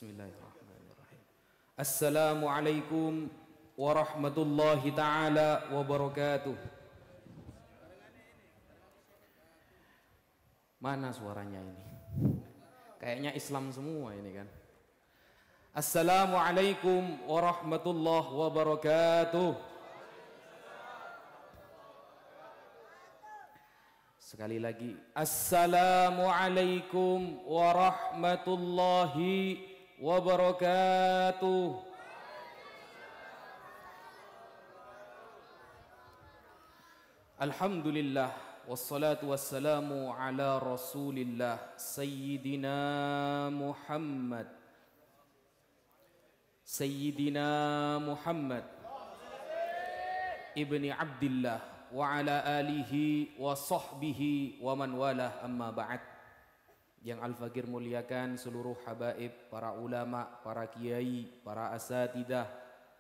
Bismillahirrahmanirrahim. Assalamualaikum warahmatullahi ta'ala wabarakatuh. Mana suaranya ini? Kayaknya Islam semua ini kan. Assalamualaikum warahmatullahi wabarakatuh. Sekali lagi, Assalamualaikum warahmatullahi wabarakatuh. Alhamdulillah, wassalatu wassalamu ala rasulillah Sayyidina Muhammad ibni Abdillah wa ala alihi wa sahbihi wa man walah, amma ba'd. Yang Al-Fakir muliakan seluruh habaib, para ulama, para kiai, para asatidah,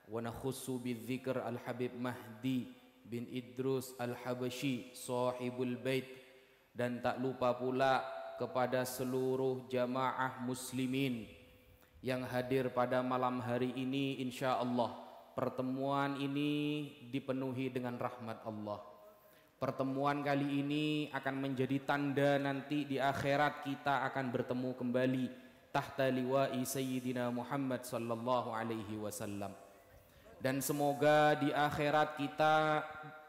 wa nakhussu bidzikr Al-Habib Mahdi bin Idrus Al-Habasyi sahibul bait, dan tak lupa pula kepada seluruh jamaah muslimin yang hadir pada malam hari ini. Insyaallah pertemuan ini dipenuhi dengan rahmat Allah. Pertemuan kali ini akan menjadi tanda nanti di akhirat kita akan bertemu kembali tahta liwa'i Sayyidina Muhammad sallallahu alaihi wasallam. Dan semoga di akhirat kita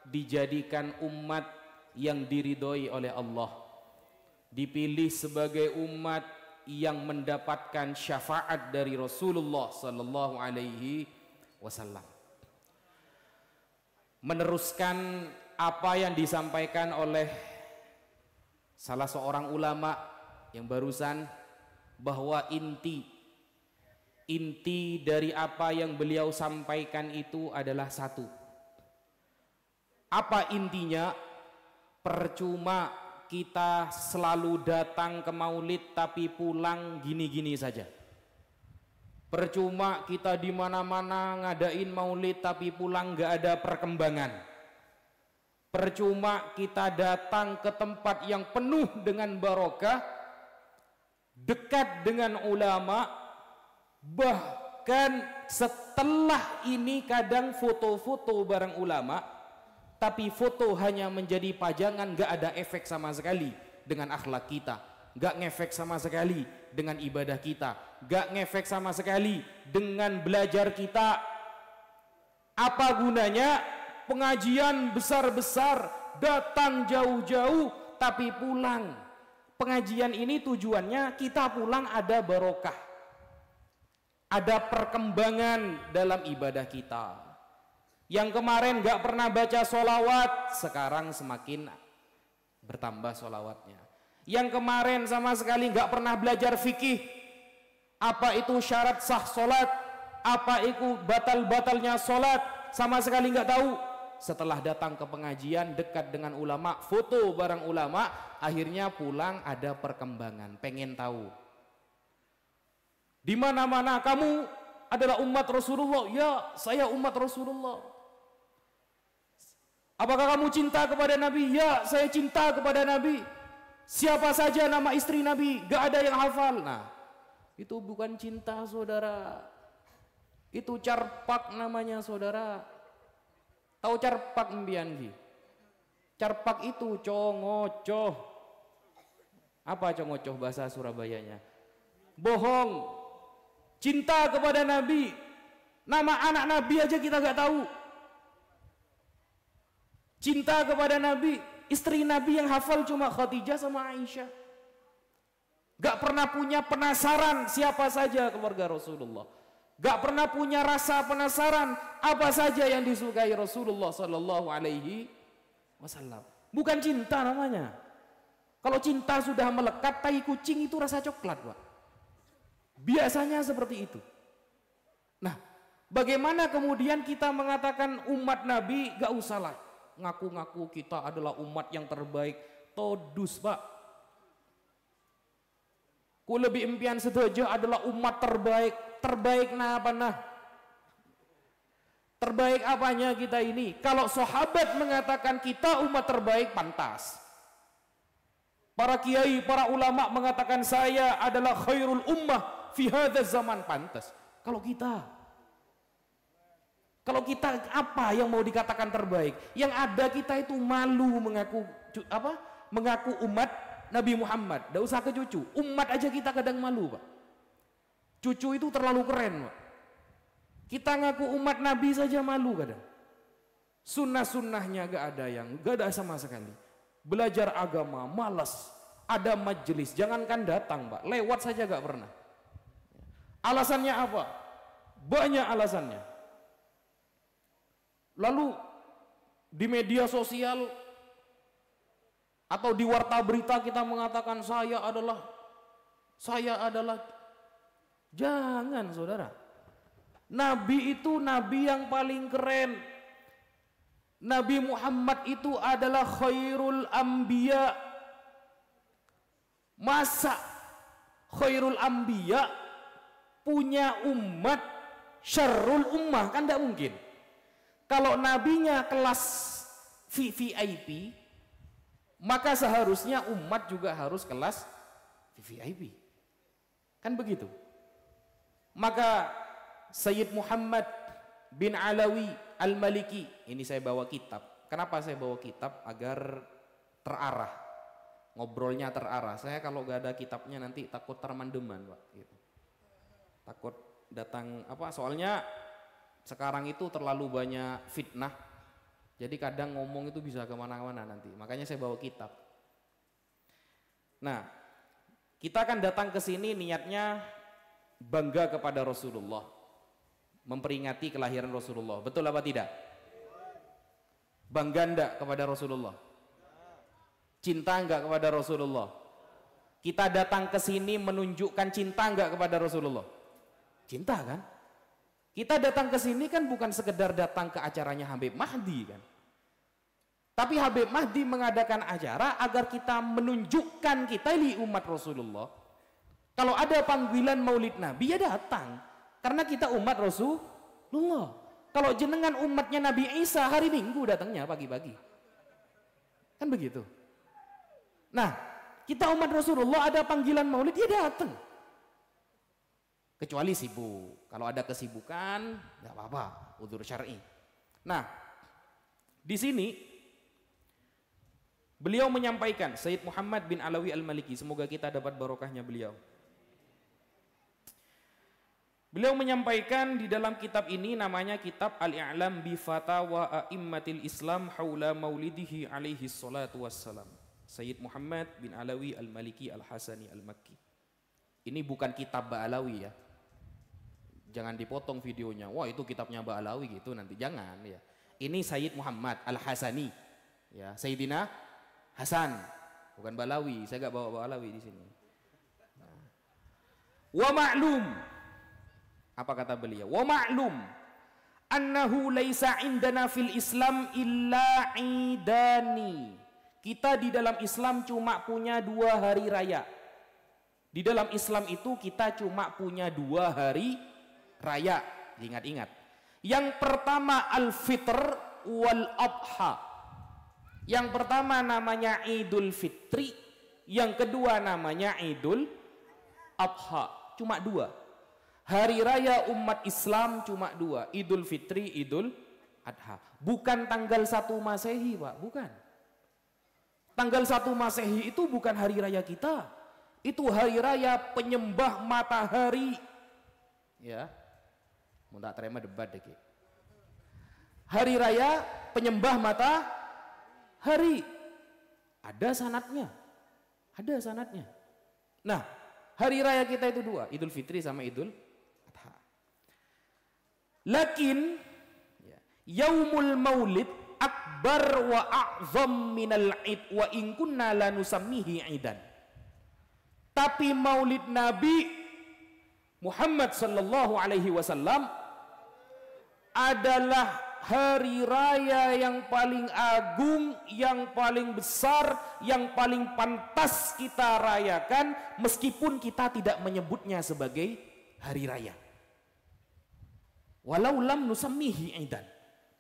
dijadikan umat yang diridhoi oleh Allah, dipilih sebagai umat yang mendapatkan syafaat dari Rasulullah sallallahu alaihi wasallam. Meneruskan apa yang disampaikan oleh salah seorang ulama yang barusan, bahwa inti dari apa yang beliau sampaikan itu adalah satu. Apa intinya? Percuma kita selalu datang ke maulid tapi pulang gini-gini saja. Percuma kita di mana-mana ngadain maulid tapi pulang nggak ada perkembangan. Percuma kita datang ke tempat yang penuh dengan barokah, dekat dengan ulama, bahkan setelah ini kadang foto-foto bareng ulama, tapi foto hanya menjadi pajangan, nggak ada efek sama sekali dengan akhlak kita, nggak ngefek sama sekali dengan ibadah kita, nggak ngefek sama sekali dengan belajar kita. Apa gunanya pengajian besar-besar, datang jauh-jauh tapi pulang? Pengajian ini tujuannya kita pulang ada barokah, ada perkembangan dalam ibadah kita. Yang kemarin nggak pernah baca sholawat, sekarang semakin bertambah sholawatnya. Yang kemarin sama sekali nggak pernah belajar fikih, apa itu syarat sah sholat, apa itu batal-batalnya sholat, sama sekali nggak tahu. Setelah datang ke pengajian, dekat dengan ulama, foto bareng ulama, akhirnya pulang ada perkembangan, pengen tahu. Di mana-mana kamu adalah umat Rasulullah. Ya, saya umat Rasulullah. Apakah kamu cinta kepada Nabi? Ya, saya cinta kepada Nabi. Siapa saja nama istri Nabi? Gak ada yang hafal. Nah, itu bukan cinta, saudara. Itu carpak namanya, saudara. Tahu carpak mbian ki? Carpak itu congocoh. Apa congocoh bahasa Surabayanya? Bohong. Cinta kepada Nabi, nama anak Nabi aja kita gak tahu. Cinta kepada Nabi, istri Nabi yang hafal cuma Khadijah sama Aisyah. Gak pernah punya penasaran siapa saja keluarga Rasulullah. Gak pernah punya rasa penasaran apa saja yang disukai Rasulullah sallallahu alaihi wasallam. Bukan cinta namanya. Kalau cinta sudah melekat, tai kucing itu rasa coklat, Pak. Biasanya seperti itu. Nah, bagaimana kemudian kita mengatakan umat Nabi? Gak usahlah ngaku-ngaku kita adalah umat yang terbaik. Todus, Pak. Ku lebih impian sedojo adalah umat terbaik. Terbaik nah apa nah? Terbaik apanya kita ini? Kalau sahabat mengatakan kita umat terbaik, pantas. Para kiai, para ulama mengatakan saya adalah khairul ummah, fi hadzal zaman, pantas. Kalau kita apa yang mau dikatakan terbaik? Yang ada kita itu malu mengaku umat Nabi Muhammad. Tidak usah ke cucu, umat aja kita kadang malu, Pak. Cucu itu terlalu keren, Pak. Kita ngaku umat Nabi saja malu kadang. Sunnah-sunnahnya gak ada sama sekali. Belajar agama malas. Ada majelis, jangankan datang, Pak, lewat saja gak pernah. Alasannya apa? Banyak alasannya. Lalu di media sosial atau di warta berita kita mengatakan saya adalah. Jangan, saudara. Nabi itu nabi yang paling keren. Nabi Muhammad itu adalah khairul anbiya. Masa khairul anbiya punya umat syarrul ummah? Kan tidak mungkin. Kalau nabinya kelas VIP, maka seharusnya umat juga harus kelas VIP. Kan begitu. Maka Sayyid Muhammad bin Alawi Al-Maliki, ini saya bawa kitab. Kenapa saya bawa kitab? Agar terarah, ngobrolnya terarah. Saya kalau gak ada kitabnya nanti takut termandeman, Pak, gitu. Takut datang soalnya sekarang itu terlalu banyak fitnah, jadi kadang ngomong itu bisa kemana-mana nanti. Makanya saya bawa kitab. Nah, kita akan datang ke sini niatnya bangga kepada Rasulullah, memperingati kelahiran Rasulullah. Betul apa tidak? Bangga enggak kepada Rasulullah? Cinta enggak kepada Rasulullah? Kita datang ke sini menunjukkan cinta enggak kepada Rasulullah? Cinta kan? Kita datang ke sini kan bukan sekedar datang ke acaranya Habib Mahdi kan? Tapi Habib Mahdi mengadakan acara agar kita menunjukkan kita ini umat Rasulullah. Kalau ada panggilan Maulid Nabi ya datang, karena kita umat Rasulullah. Kalau jenengan umatnya Nabi Isa, hari Minggu datangnya pagi-pagi. Kan begitu. Nah, kita umat Rasulullah ada panggilan Maulid ya datang. Kecuali sibuk. Kalau ada kesibukan, nggak apa-apa, udzur syar'i. Nah, di sini beliau menyampaikan, Sayyid Muhammad bin Alawi Al-Maliki, semoga kita dapat barokahnya beliau. Beliau menyampaikan di dalam kitab ini, namanya kitab Al-I'lam bi Fatawa A'immatil Islam Haula Maulidihi alaihi salatu wassalam. Sayyid Muhammad bin Alawi Al-Maliki Al-Hasani Al-Makki. Ini bukan kitab Ba'alawi ya. Jangan dipotong videonya. Wah, itu kitabnya Ba'alawi gitu nanti. Jangan ya. Ini Sayyid Muhammad Al-Hasani. Ya, Sayyidina Hasan. Bukan Ba'alawi. Saya enggak bawa Ba'alawi di sini. Nah. Wa ma'lum. Apa kata beliau? Wa ma'lum annahu laisa indana fil Islam illa idani. Kita di dalam Islam cuma punya 2 hari raya. Di dalam Islam itu kita cuma punya 2 hari raya. Ingat-ingat. Yang pertama Al-Fitr wal Adha. Yang pertama namanya Idul Fitri, yang kedua namanya Idul Adha. Cuma 2. Hari raya umat Islam cuma 2, Idul Fitri, Idul Adha. Bukan tanggal 1 Masehi, Pak, bukan. Tanggal 1 Masehi itu bukan hari raya kita. Itu hari raya penyembah matahari. Ya. Mau tak terima debat deh. Hari raya penyembah matahari. Ada sanadnya. Ada sanadnya. Nah, hari raya kita itu 2, Idul Fitri sama Idul Adha. Lakin Yaumul Maulid akbar wa a'zam minal id wa in kunna la nusammihi idan. Tapi Maulid Nabi Muhammad sallallahu alaihi wasallam adalah hari raya yang paling agung, yang paling besar, yang paling pantas kita rayakan meskipun kita tidak menyebutnya sebagai hari raya. Walau lam nusammihi idan.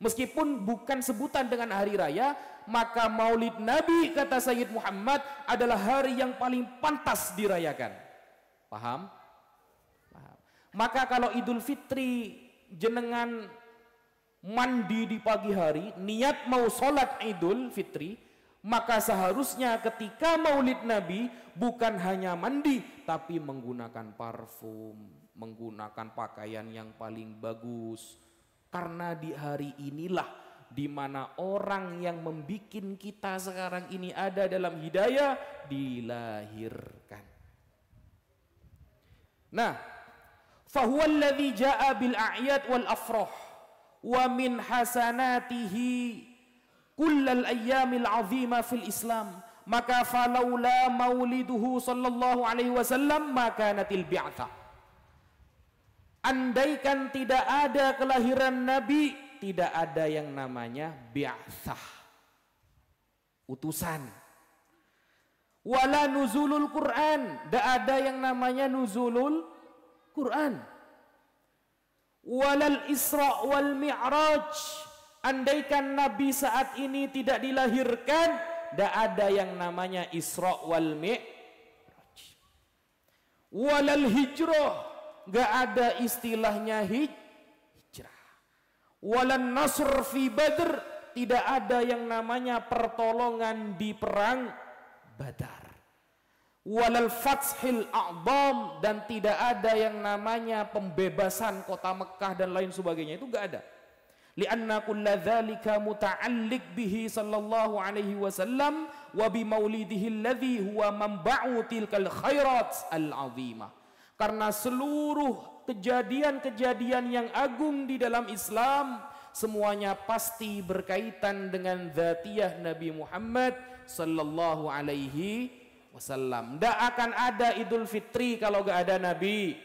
Meskipun bukan sebutan dengan hari raya, maka Maulid Nabi, kata Sayyid Muhammad, adalah hari yang paling pantas dirayakan. Paham? Maka kalau Idul Fitri jenengan mandi di pagi hari, niat mau sholat Idul Fitri, maka seharusnya ketika maulid Nabi bukan hanya mandi, tapi menggunakan parfum, menggunakan pakaian yang paling bagus. Karena di hari inilah di mana orang yang membuat kita sekarang ini ada dalam hidayah dilahirkan. Nah, fahuwa alladhi ja'a bil a'yad wal afrah wa min hasanatihi kullal ayyamil azima fil Islam. Maka falaula mauliduhu sallallahu alaihi wasallam maka natil bi'atha. Andaikan tidak ada kelahiran Nabi, tidak ada yang namanya bi'atsah, utusan. Wala nuzulul Quran, tidak ada yang namanya nuzulul Quran. Walal Isra wal Mi'raj, andaikan Nabi saat ini tidak dilahirkan, tidak ada yang namanya Isra wal Mi'raj. Walal hijrah, gak ada istilahnya hijrah. Walan nasr fi Badr, tidak ada yang namanya pertolongan di perang Badar. Walal fathil a'dham, dan tidak ada yang namanya pembebasan kota Mekah dan lain sebagainya, itu gak ada. Lianna kulla dzalika muta'alliq bihi sallallahu alaihi wasallam wa bi maulidihi alladhi huwa manba'u tilkal khairat al-'azimah. Karena seluruh kejadian-kejadian yang agung di dalam Islam semuanya pasti berkaitan dengan dzatiyah Nabi Muhammad sallallahu alaihi wasallam. Tidak akan ada Idul Fitri kalau gak ada Nabi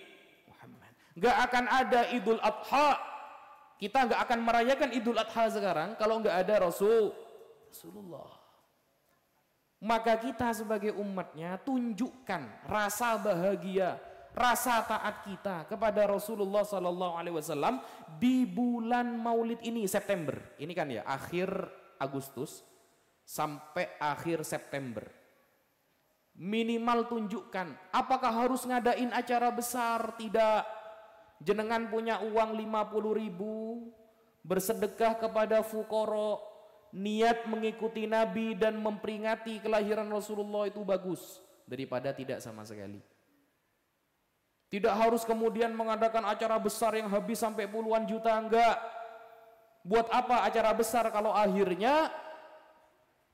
Muhammad. Gak akan ada Idul Adha. Kita gak akan merayakan Idul Adha sekarang kalau gak ada Rasulullah. Maka kita sebagai umatnya tunjukkan rasa bahagia, rasa taat kita kepada Rasulullah sallallahu alaihi wasallam di bulan Maulid ini, September. Ini kan ya, akhir Agustus sampai akhir September. Minimal tunjukkan, apakah harus ngadain acara besar? Tidak. Jenengan punya uang 50.000, bersedekah kepada fukara, niat mengikuti Nabi dan memperingati kelahiran Rasulullah, itu bagus daripada tidak sama sekali. Tidak harus kemudian mengadakan acara besar yang habis sampai puluhan juta, enggak. Buat apa acara besar kalau akhirnya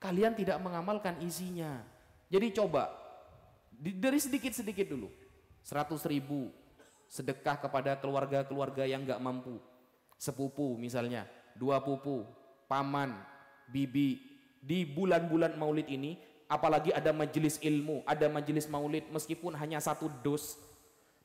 kalian tidak mengamalkan isinya? Jadi coba dari sedikit-sedikit dulu. 100.000 sedekah kepada keluarga-keluarga yang enggak mampu. Sepupu misalnya, 2 pupu, paman, bibi. Di bulan-bulan Maulid ini, apalagi ada majelis ilmu, ada majelis Maulid, meskipun hanya 1 dos,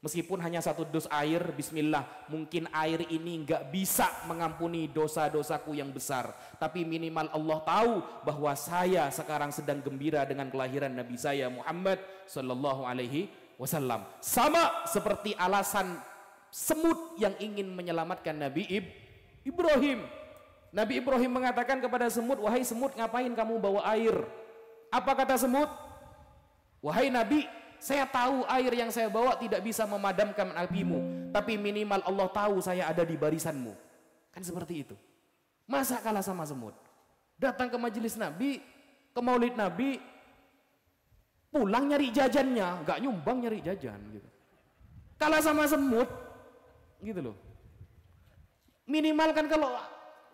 meskipun hanya 1 dus air, bismillah, mungkin air ini nggak bisa mengampuni dosa-dosaku yang besar, tapi minimal Allah tahu bahwa saya sekarang sedang gembira dengan kelahiran Nabi saya Muhammad sallallahu alaihi wasallam. Sama seperti alasan semut yang ingin menyelamatkan Nabi Ibrahim. Nabi Ibrahim mengatakan kepada semut, wahai semut, ngapain kamu bawa air? Apa kata semut? Wahai Nabi, saya tahu air yang saya bawa tidak bisa memadamkan apimu, tapi minimal Allah tahu saya ada di barisanmu. Kan seperti itu. Masa kalah sama semut? Datang ke majelis Nabi, ke maulid Nabi, pulang nyari jajannya, nggak nyumbang nyari jajan gitu. Kalah sama semut, gitu loh. Minimal kan kalau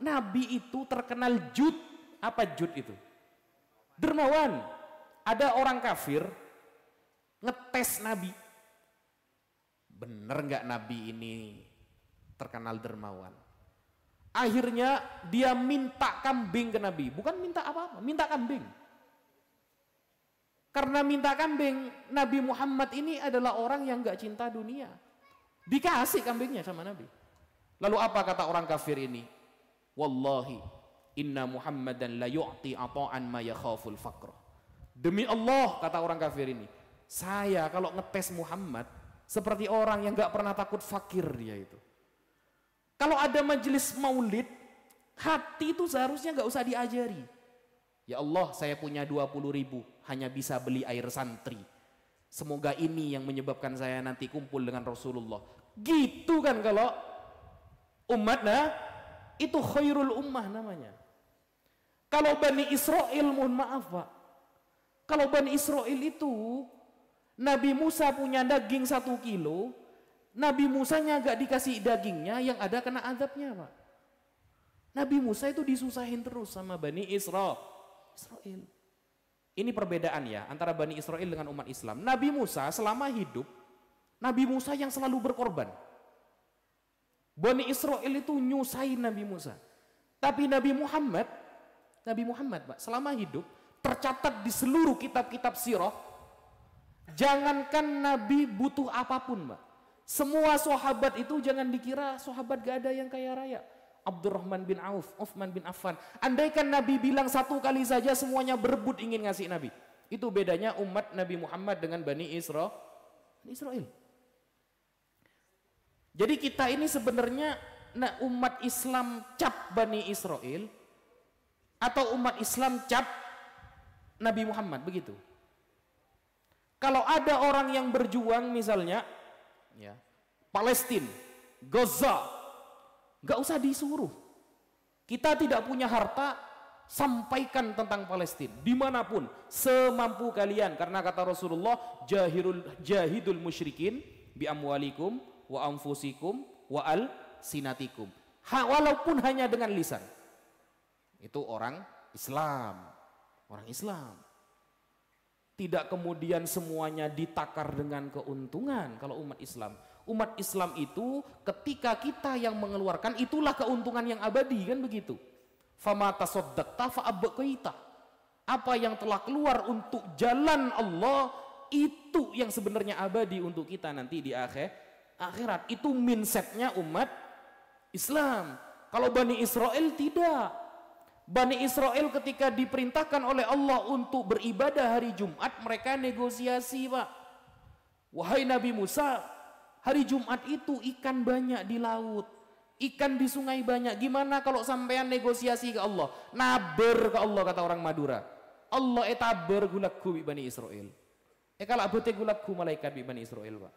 Nabi itu terkenal jud. Apa jud itu? Dermawan. Ada orang kafir ngetes Nabi, bener nggak Nabi ini terkenal dermawan? Akhirnya dia minta kambing ke Nabi, bukan minta apa-apa, minta kambing. Karena minta kambing, Nabi Muhammad ini adalah orang yang nggak cinta dunia, dikasih kambingnya sama Nabi. Lalu apa kata orang kafir ini? Wallahi inna Muhammadan la yu'ti ata'an ma yakhaful faqra. Demi Allah, kata orang kafir ini, saya kalau ngetes Muhammad seperti orang yang gak pernah takut fakir dia itu. Kalau ada majelis maulid, hati itu seharusnya gak usah diajari. Ya Allah, saya punya 20.000, hanya bisa beli air santri. Semoga ini yang menyebabkan saya nanti kumpul dengan Rasulullah. Gitu kan kalau umat, nah itu khairul ummah namanya. Kalau Bani Israel, mohon maaf Pak, kalau Bani Israel itu Nabi Musa punya daging 1 kilo, Nabi Musanya gak dikasih dagingnya, yang ada kena azabnya Pak. Nabi Musa itu disusahin terus sama Bani Israel. Ini perbedaan ya antara Bani Israel dengan umat Islam. Nabi Musa selama hidup, Nabi Musa yang selalu berkorban. Bani Israel itu nyusahin Nabi Musa. Tapi Nabi Muhammad Pak, selama hidup tercatat di seluruh kitab-kitab sirah, jangankan Nabi butuh apapun Pak. Semua sahabat itu jangan dikira sahabat gak ada yang kaya raya. Abdurrahman bin Auf, Uthman bin Affan. Andaikan Nabi bilang 1 kali saja semuanya berebut ingin ngasih Nabi. Itu bedanya umat Nabi Muhammad dengan Bani Israel. Jadi kita ini sebenarnya umat Islam cap Bani Israel atau umat Islam cap Nabi Muhammad, begitu. Kalau ada orang yang berjuang misalnya ya, Palestina, Gaza, gak usah disuruh. Kita tidak punya harta, sampaikan tentang Palestina dimanapun semampu kalian, karena kata Rasulullah, jahidul musyrikin bi amwalikum wa anfusikum wa al sinatikum, walaupun hanya dengan lisan. Itu orang Islam. Tidak kemudian semuanya ditakar dengan keuntungan. Kalau umat Islam itu ketika kita yang mengeluarkan, itulah keuntungan yang abadi, kan begitu. Fama tasaddaqta fa abqaita. Apa yang telah keluar untuk jalan Allah, itu yang sebenarnya abadi untuk kita nanti di akhirat. Itu mindsetnya umat Islam. Kalau Bani Israel tidak. Bani Israel ketika diperintahkan oleh Allah untuk beribadah hari Jumat, mereka negosiasi Pak. Wahai Nabi Musa, hari Jumat itu ikan banyak di laut, ikan di sungai banyak. Gimana kalau sampean negosiasi ke Allah? Naber ke Allah, kata orang Madura. Allah etaber gulakku bi Bani Israel. Kalau abote gulakku malaikat bi Bani Israel Pak.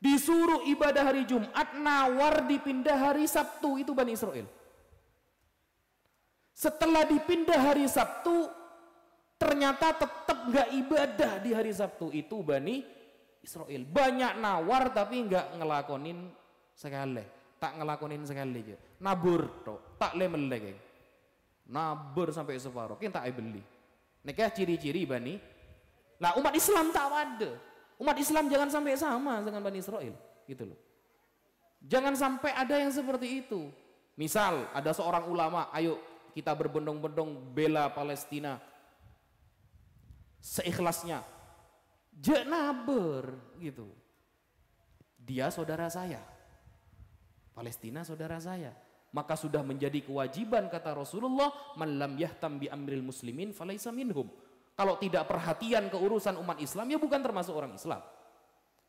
Disuruh ibadah hari Jumat, nawar dipindah hari Sabtu, itu Bani Israel. Setelah dipindah hari Sabtu, ternyata tetap nggak ibadah di hari Sabtu, itu Bani Israel. Banyak nawar tapi nggak ngelakonin sekali, tak ngelakonin sekali aja. Nabur toh, tak lemel nabur sampai separuh, kita tak beli. Nekah ciri-ciri Bani. Nah umat Islam tak ada. Umat Islam jangan sampai sama dengan Bani Israel, gitu loh. Jangan sampai ada yang seperti itu. Misal ada seorang ulama, ayo kita berbondong-bondong bela Palestina seikhlasnya, naber gitu. Dia saudara saya, Palestina saudara saya, maka sudah menjadi kewajiban kata Rasulullah, man lam yahtam bi amril muslimin falaisa minhum. Kalau tidak perhatian ke urusan umat Islam, ya bukan termasuk orang Islam,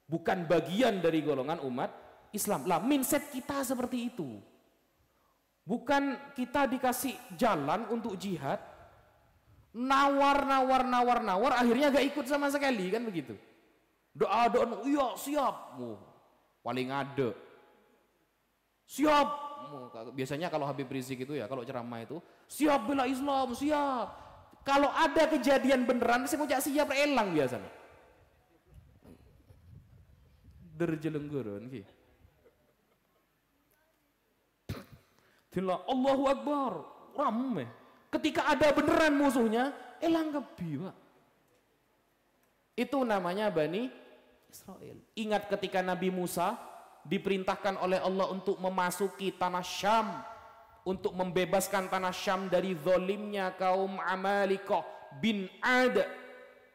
bukan bagian dari golongan umat Islam. Lah mindset kita seperti itu. Bukan kita dikasih jalan untuk jihad, nawar, akhirnya gak ikut sama sekali, kan begitu. Doa, iya siap, paling ada, siap. Biasanya kalau Habib Rizik itu ya, kalau ceramah itu, siap bela Islam, siap. Kalau ada kejadian beneran, saya mau siap elang biasanya. Derjelengguran, gitu. Allahu Akbar, rame. Ketika ada beneran musuhnya, elang kebi Pak. Itu namanya Bani Israel. Ingat ketika Nabi Musa diperintahkan oleh Allah untuk memasuki tanah Syam, untuk membebaskan tanah Syam dari zalimnya kaum Amalikoh bin Ad.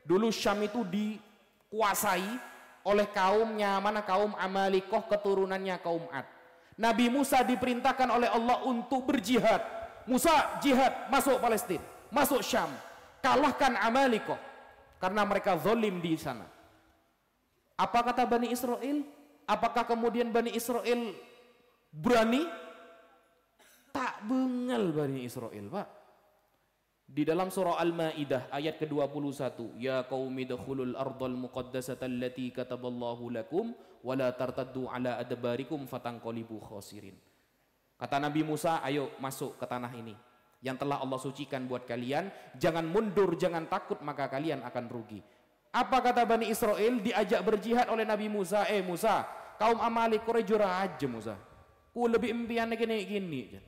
Dulu Syam itu dikuasai oleh kaumnya mana? Kaum Amalikoh, keturunannya kaum Ad. Nabi Musa diperintahkan oleh Allah untuk berjihad. Musa jihad, masuk Palestina, masuk Syam, kalahkan Amalikoh karena mereka zalim di sana. Apa kata Bani Israel? Apakah kemudian Bani Israel berani? Tak bengal Bani Israel Pak. Di dalam surah Al-Maidah ayat ke-21, ya qaumi dkhulul ardal muqaddasata allati kataballahu lakum wa la tartaddu ala adbarikum fatanqalibu khasirin. Kata Nabi Musa, ayo masuk ke tanah ini yang telah Allah sucikan buat kalian, jangan mundur, jangan takut, maka kalian akan rugi. Apa kata Bani Israel diajak berjihad oleh Nabi Musa? Musa, kaum Amalek kore jura aja Musa. Ku lebih impian gini.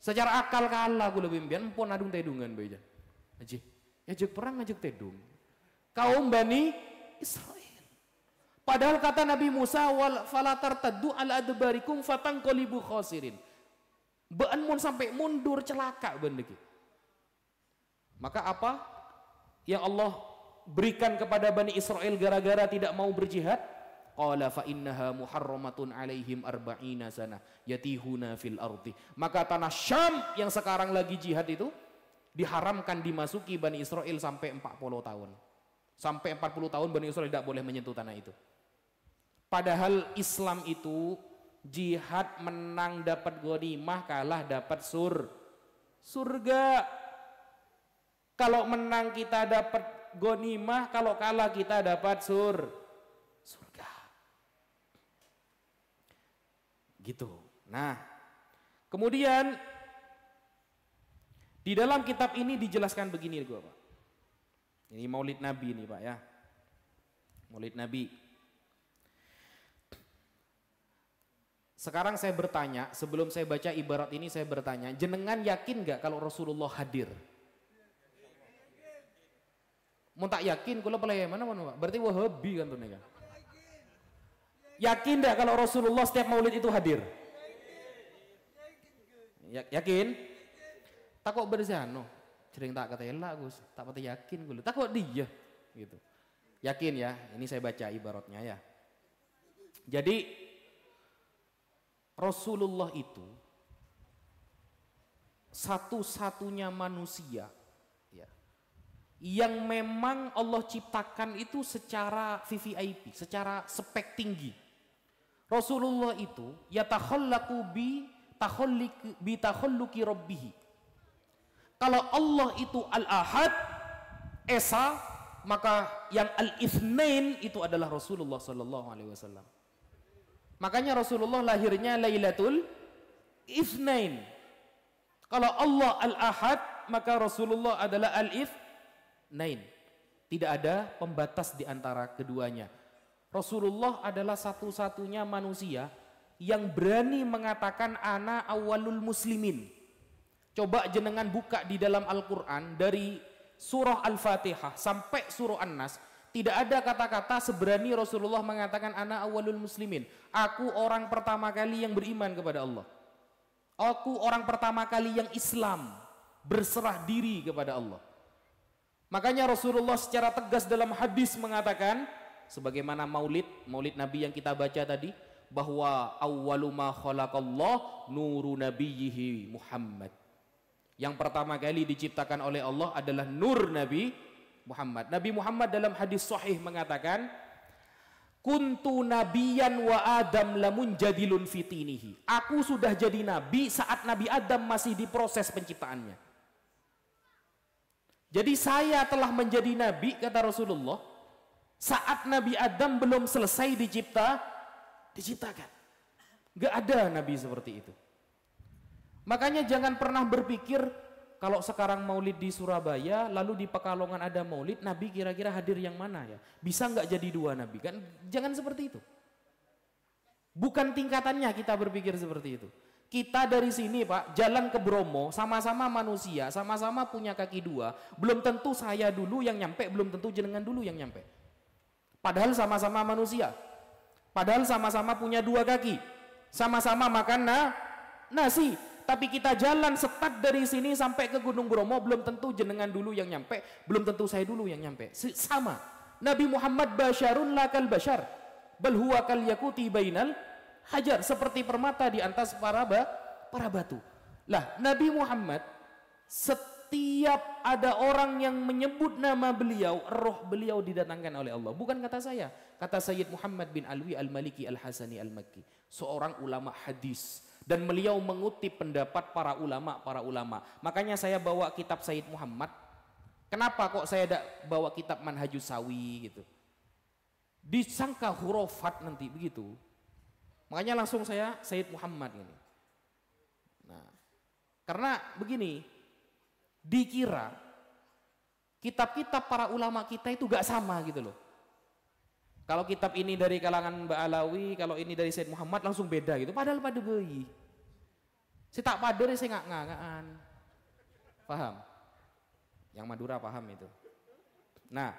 Secara akal kalah ku lebih impian, pun adung tedungan beja. Aji, ajak perang ajak tedung. Kaum Bani Israel. Padahal kata Nabi Musa, wal falatar taddu ala adbarikum fatanqalibu khasirin. Bean mun sampai mundur celaka bendeki. Maka apa yang Allah berikan kepada Bani Israel gara-gara tidak mau berjihad? Qala fa innaha muharramatun alaihim arba'ina sana yatihuna fil ardi. Maka tanah Syam yang sekarang lagi jihad itu diharamkan dimasuki Bani Israel sampai 40 tahun. Sampai 40 tahun Bani Israel tidak boleh menyentuh tanah itu. Padahal Islam itu jihad menang dapat ghanimah, kalah dapat surga. Kalau menang kita dapat ghanimah, kalau kalah kita dapat surga. Gitu. Nah, kemudian di dalam kitab ini dijelaskan begini gua, Pak. Ini Maulid Nabi nih, Pak ya. Maulid Nabi. Sekarang saya bertanya, sebelum saya baca ibarat ini saya bertanya, jenengan yakin gak kalau Rasulullah hadir? Mau tak yakin, kula pelai mana Pak? Berarti Wahabi kan tuh nih. Yakin gak kalau Rasulullah setiap Maulid itu hadir? Yakin? Tak kok berzano, sering tak kata elak Gus, tak pati yakin gue. Tak kok dia, gitu. Yakin ya? Ini saya baca ibaratnya ya. Jadi Rasulullah itu satu-satunya manusia ya, yang memang Allah ciptakan itu secara VVIP, secara spek tinggi. Rasulullah itu yatakhallaqu bi takhalluqi rabbih. Kalau Allah itu Al-Ahad, Esa, maka yang Al-Itsnain itu adalah Rasulullah sallallahu alaihi wasallam. Makanya Rasulullah lahirnya Lailatul Itsnain. Kalau Allah Al-Ahad, maka Rasulullah adalah Al-Itsnain. Tidak ada pembatas di antara keduanya. Rasulullah adalah satu-satunya manusia yang berani mengatakan ana awalul muslimin. Coba jenengan buka di dalam Al-Quran dari surah Al-Fatihah sampai surah An-Nas, tidak ada kata-kata seberani Rasulullah mengatakan ana awalul muslimin. Aku orang pertama kali yang beriman kepada Allah. Aku orang pertama kali yang Islam, berserah diri kepada Allah. Makanya Rasulullah secara tegas dalam hadis mengatakan, sebagaimana maulid Nabi yang kita baca tadi, bahwa awwalu ma khalaqallah nuru nabiyhi Muhammad. Yang pertama kali diciptakan oleh Allah adalah nur Nabi Muhammad. Nabi Muhammad dalam hadis sahih mengatakan, kuntu nabiyan wa Adam lamun jadilun fitinihi. Aku sudah jadi nabi saat Nabi Adam masih diproses penciptaannya. Jadi saya telah menjadi nabi, kata Rasulullah, saat Nabi Adam belum selesai diciptakan. Gak ada nabi seperti itu. Makanya jangan pernah berpikir kalau sekarang maulid di Surabaya lalu di Pekalongan ada maulid, nabi kira-kira hadir yang mana ya? Bisa nggak jadi dua nabi kan? Jangan seperti itu. Bukan tingkatannya kita berpikir seperti itu. Kita dari sini Pak jalan ke Bromo, sama-sama manusia, sama-sama punya kaki dua. Belum tentu saya dulu yang nyampe, belum tentu jenengan dulu yang nyampe. Padahal sama-sama manusia. Padahal sama-sama punya dua kaki. Sama-sama makan nasi. Tapi kita jalan setat dari sini sampai ke Gunung Bromo, belum tentu jenengan dulu yang nyampe, belum tentu saya dulu yang nyampe. Sama. Nabi Muhammad basyarun lakal basyar, bal huwa kal yakuti bainal hajar, seperti permata di atas para batu. Lah, Nabi Muhammad setiap ada orang yang menyebut nama beliau, roh beliau didatangkan oleh Allah. Bukan kata saya, kata Sayyid Muhammad bin Alwi Al-Maliki Al-Hasani Al-Makki, seorang ulama hadis Dan beliau mengutip pendapat para ulama. Makanya saya bawa kitab Sayyid Muhammad. Kenapa kok saya tidak bawa kitab Manhajus Sawi gitu? Disangka hurufat nanti begitu. Makanya langsung saya Sayyid Muhammad ini. Nah, karena begini, dikira kitab-kitab para ulama kita itu gak sama gitu loh. Kalau kitab ini dari kalangan Mbak Alawi, kalau ini dari Sayyid Muhammad langsung beda gitu. Padahal pada bayi. Saya tak pader, saya ngak-ngakan. Paham? Yang Madura paham itu. Nah,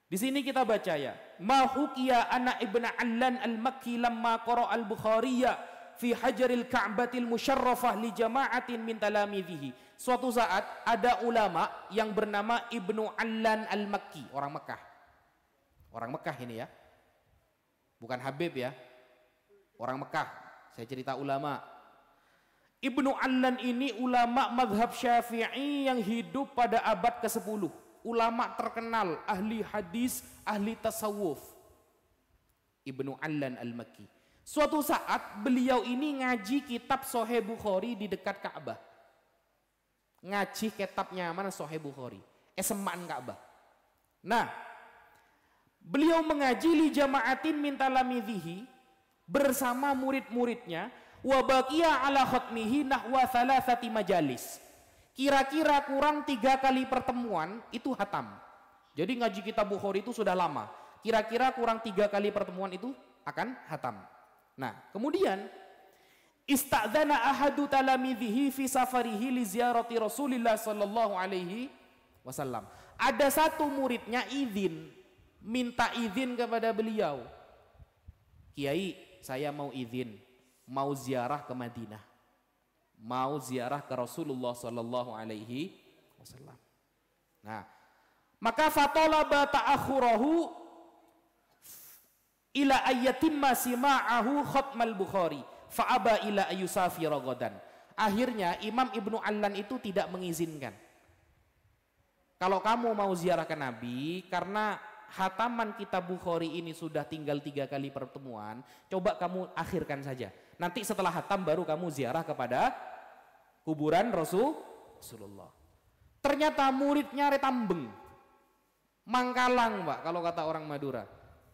di sini kita baca ya. Ma hukiya ana ibn Allan al-Makki lamma qara al-Bukhariya fi hajaril Ka'batil musyarrafah li jama'atin min talamidhihi. Suatu saat ada ulama yang bernama Ibnu Allan al-Makki, orang Mekah. Orang Mekah ini ya. Bukan Habib ya. Orang Mekah. Saya cerita ulama. Ibnu Allan ini ulama madhab Syafi'i yang hidup pada abad ke-10. Ulama terkenal, ahli hadis, ahli tasawuf. Ibnu Allan al-Makki. Suatu saat beliau ini ngaji kitab Sahih Bukhari di dekat Ka'bah. Ngaji kitabnya mana Sahih Bukhari. Semaan Ka'bah. Nah, beliau mengaji li jama'atin min talamidhihi bersama murid-muridnya wa baqiya ala khatmihi nahwa thalathati majalis. Kira-kira kurang 3 kali pertemuan itu hatam. Jadi ngaji kitab Bukhari itu sudah lama. Kira-kira kurang 3 kali pertemuan itu akan hatam. Nah, kemudian ista'dzana ahadu talamidhihi fi safarihi li ziyarati Rasulillah sallallahu alaihi wasallam. Ada satu muridnya minta izin kepada beliau. Kiai, saya mau izin, mau ziarah ke Madinah, mau ziarah ke Rasulullah sallallahu alaihi wasallam. Nah, maka fatalaba ta'akhurahu ila ayyatimma sima'ahu khatmal Bukhari fa'aba ila ayusafira ghadan. Akhirnya Imam Ibnu Allan itu tidak mengizinkan. Kalau kamu mau ziarah ke Nabi, karena hataman kitab Bukhari ini sudah tinggal 3 kali pertemuan, coba kamu akhirkan saja. Nanti setelah hatam baru kamu ziarah kepada kuburan Rasulullah. Ternyata muridnya retambeng, mangkalang Pak kalau kata orang Madura.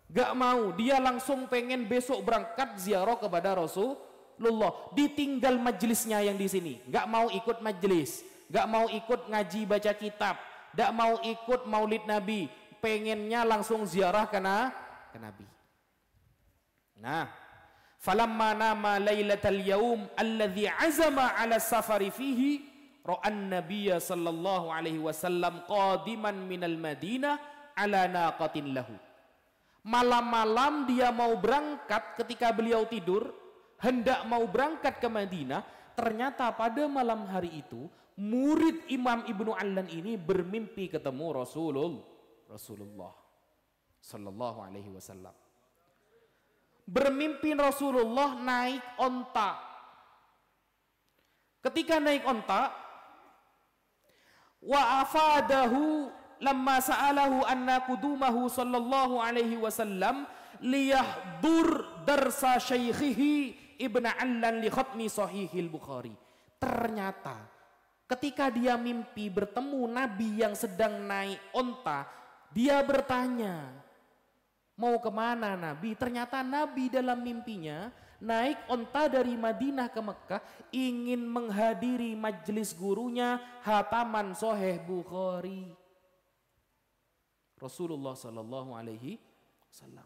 Gak mau, dia langsung pengen besok berangkat ziarah kepada Rasulullah. Ditinggal majelisnya yang di sini, gak mau ikut majelis, gak mau ikut ngaji baca kitab, gak mau ikut maulid Nabi. Pengennya langsung ziarah ke Nabi. Nah, falamma nama lailatal yaum alladhi azama ala safari fihi ra'an nabiyya sallallahu alaihi wasallam qadiman minal Madinah ala naqatin lahu. Malam-malam dia mau berangkat, ketika beliau tidur hendak mau berangkat ke Madinah, ternyata pada malam hari itu murid Imam Ibnu Allan ini bermimpi ketemu Rasulullah sallallahu alaihi wasallam. Bermimpi Rasulullah naik onta. Ketika naik onta, wa afadahu lamma sa'alahu anna kudumahu sallallahu alaihi wasallam liyahdur darsa syaikhihi Ibnu Allan li khatmi sahihil Bukhari. Ternyata ketika dia mimpi bertemu Nabi yang sedang naik onta, dia bertanya, mau kemana Nabi? Ternyata Nabi dalam mimpinya naik onta dari Madinah ke Mekah, ingin menghadiri majelis gurunya hataman Sahih Bukhari. Rasulullah sallallahu alaihi wasallam.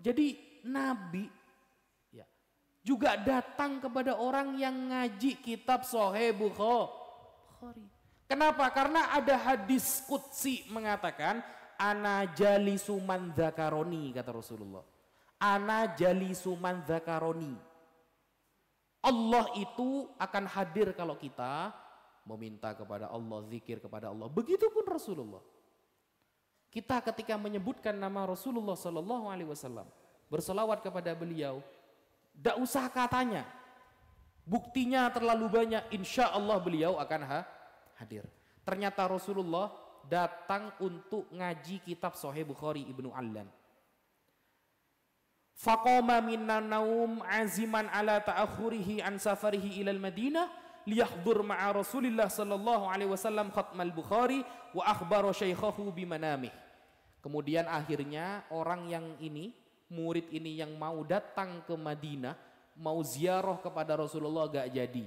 Jadi Nabi ya juga datang kepada orang yang ngaji kitab Sahih Bukhari. Kenapa? Karena ada hadis qudsi mengatakan ana jalisu man dzakaroni, kata Rasulullah. Ana jalisu man dzakaroni. Allah itu akan hadir kalau kita meminta kepada Allah, zikir kepada Allah. Begitupun Rasulullah. Kita ketika menyebutkan nama Rasulullah sallallahu alaihi wasallam, berselawat kepada beliau, tidak usah katanya. Buktinya terlalu banyak, insya Allah beliau akan hadir. Ternyata Rasulullah datang untuk ngaji kitab Sahih Bukhari Ibnu Allan. Faqama minan naum aziman ala ta'akhurihi an safarihi ilal Madinah liyahdhur ma'a Rasulillah sallallahu alaihi wasallam khatmal Bukhari wa akhbara syaikhahu bimanamih. Kemudian akhirnya orang yang ini, murid ini yang mau datang ke Madinah, mau ziarah kepada Rasulullah gak jadi.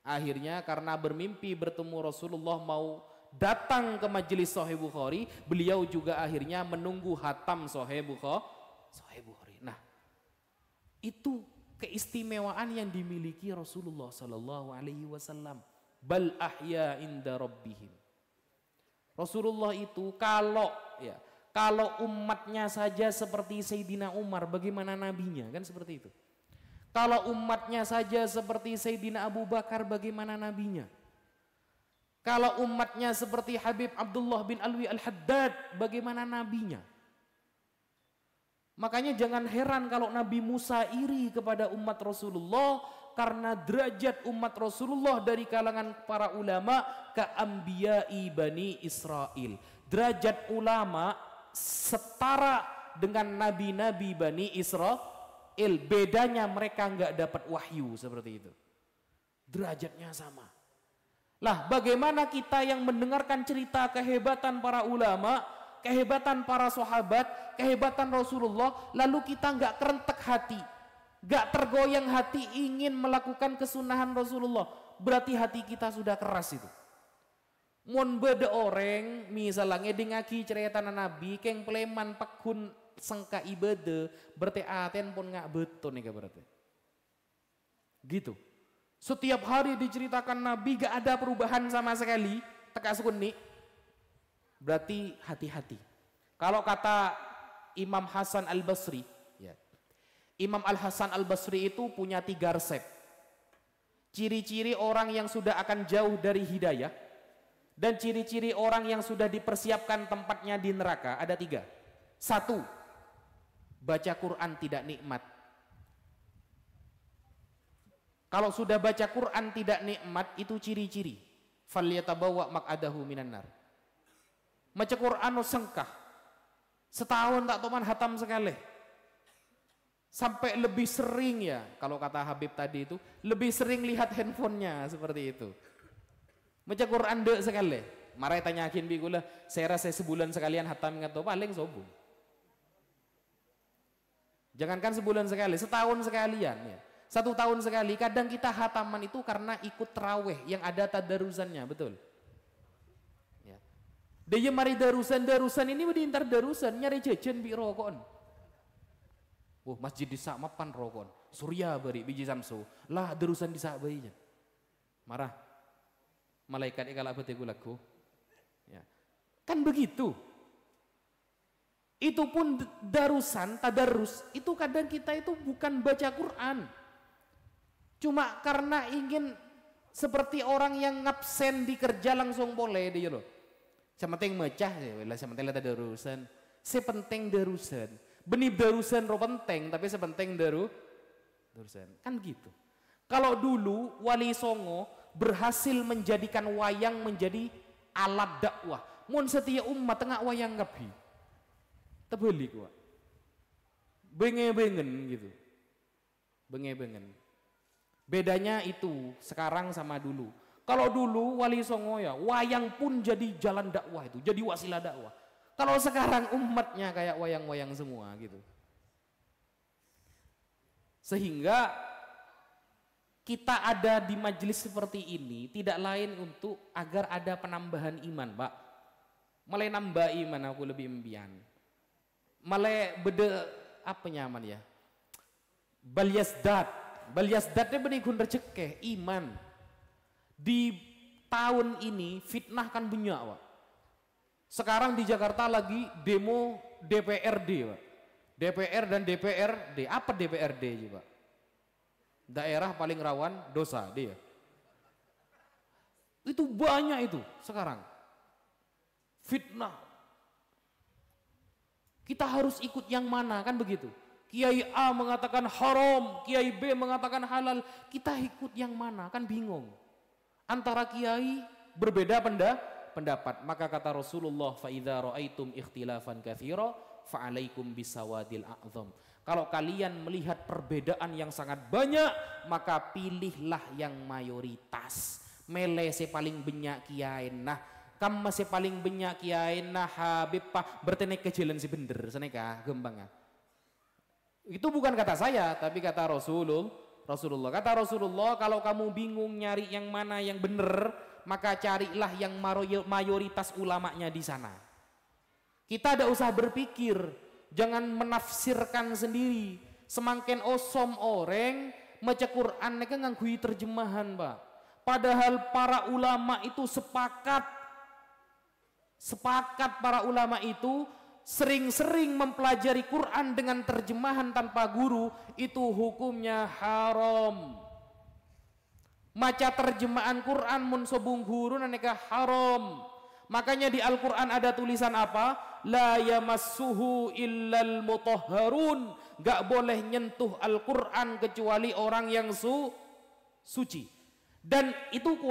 Akhirnya karena bermimpi bertemu Rasulullah mau datang ke majelis Sahih Bukhari, beliau juga akhirnya menunggu hatam Sahih Bukhari. Nah, itu keistimewaan yang dimiliki Rasulullah sallallahu alaihi wasallam. Bal ahya inda rabbihim. Rasulullah itu kalau umatnya saja seperti Sayyidina Umar, bagaimana nabinya? Kan seperti itu. Kalau umatnya saja seperti Sayyidina Abu Bakar, bagaimana nabinya? Kalau umatnya seperti Habib Abdullah bin Alwi Al-Haddad, bagaimana nabinya? Makanya jangan heran kalau Nabi Musa iri kepada umat Rasulullah, karena derajat umat Rasulullah dari kalangan para ulama ka'ambiyai Bani Israel. Derajat ulama setara dengan nabi-nabi Bani Israel. Bedanya mereka nggak dapat wahyu seperti itu. Derajatnya sama. Lah bagaimana kita yang mendengarkan cerita kehebatan para ulama, kehebatan para sahabat, kehebatan Rasulullah, lalu kita nggak kerentek hati, nggak tergoyang hati ingin melakukan kesunahan Rasulullah, berarti hati kita sudah keras itu. Mun beda orang misalnya ngedengaki cerita Nabi keng pleman pakun sengka ibadah berarti aten pun nggak betul nih berarti. Gitu. Setiap hari diceritakan Nabi gak ada perubahan sama sekali, teka sukuni, berarti hati-hati. Kalau kata Imam Hasan Al-Basri, ya, Imam Al-Hasan Al-Basri itu punya 3 resep. Ciri-ciri orang yang sudah akan jauh dari hidayah, dan ciri-ciri orang yang sudah dipersiapkan tempatnya di neraka ada 3. 1, baca Quran tidak nikmat. Kalau sudah baca Quran tidak nikmat, itu ciri-ciri. Falyatabawa maq'adahu minan nar. Baca Quran sengkah. Setahun tak toman hatam sekali. Sampai lebih sering ya, kalau kata Habib tadi itu, lebih sering lihat handphonenya seperti itu. Baca Quran dek sekali. Marai tanyakin bikulah, saya rasa sebulan sekalian hatam atau paling sombong. Jangankan sebulan sekali, setahun sekalian ya. 1 tahun sekali, kadang kita hataman itu karena ikut terawih yang ada tadarusannya, betul. Ya. Dia mari darusan ini berdintar darusan, nyari jajan bi rokon. Masjid di mapan rokon, surya beri biji samsu, lah darusan di bayinya. Marah, malaikat ikalak beteku lagu. Ya. Kan begitu. Itu pun darusan, tadarus, itu kadang kita itu bukan baca Quran. Cuma karena ingin seperti orang yang ngabsen di kerja langsung boleh dia loh. Sementing mecah ya, sementing ada darusan. Sepenting darusan. Benih darusan ro penting, tapi sepenting darusan. Kan gitu. Kalau dulu Wali Songo berhasil menjadikan wayang menjadi alat dakwah. Mun setia umat tengah wayang ngabi. Tebeli gua. Bengen gitu. Bengen. Bedanya itu sekarang sama dulu. Kalau dulu Wali Songo ya, wayang pun jadi jalan dakwah itu, jadi wasilah dakwah. Kalau sekarang umatnya kayak wayang-wayang semua gitu. Sehingga kita ada di majelis seperti ini tidak lain untuk agar ada penambahan iman, Pak. Mulai nambah iman aku lebih impian. Mulai beda apa nyaman ya? Balyasdatnya benikun rezeki iman. Di tahun ini fitnah kan banyak, Pak. Sekarang di Jakarta lagi demo DPRD, Pak. DPR dan DPRD. Apa DPRD juga? Daerah paling rawan dosa dia. Itu banyak itu sekarang. Fitnah. Kita harus ikut yang mana kan begitu? Kiai A mengatakan haram, Kiai B mengatakan halal, kita ikut yang mana? Kan bingung. Antara kiai berbeda pendapat. Maka kata Rasulullah, fa idza raaitum ikhtilafan katsira fa'alaikum bisawadil a'zam. Kalau kalian melihat perbedaan yang sangat banyak, maka pilihlah yang mayoritas. Mele se paling banyak kiain nah, kam masih paling banyak kiain nah habib pak bertenek kecilan si bener seneka gembang. Itu bukan kata saya, tapi kata Rasulullah. Kata Rasulullah, kalau kamu bingung nyari yang mana yang bener, maka carilah yang mayoritas ulamanya di sana. Kita tidak usah berpikir, jangan menafsirkan sendiri. Semakin osom orang maca Quran mereka nganggui terjemahan, Pak. Padahal para ulama itu sepakat para ulama itu sering-sering mempelajari Quran dengan terjemahan tanpa guru, itu hukumnya haram. Maca terjemahan Quran mun sobung guru naneka haram. Makanya di Al-Quran ada tulisan apa? La yamassuhu illal mutahharun. Gak boleh nyentuh Al-Quran kecuali orang yang suci. Dan itu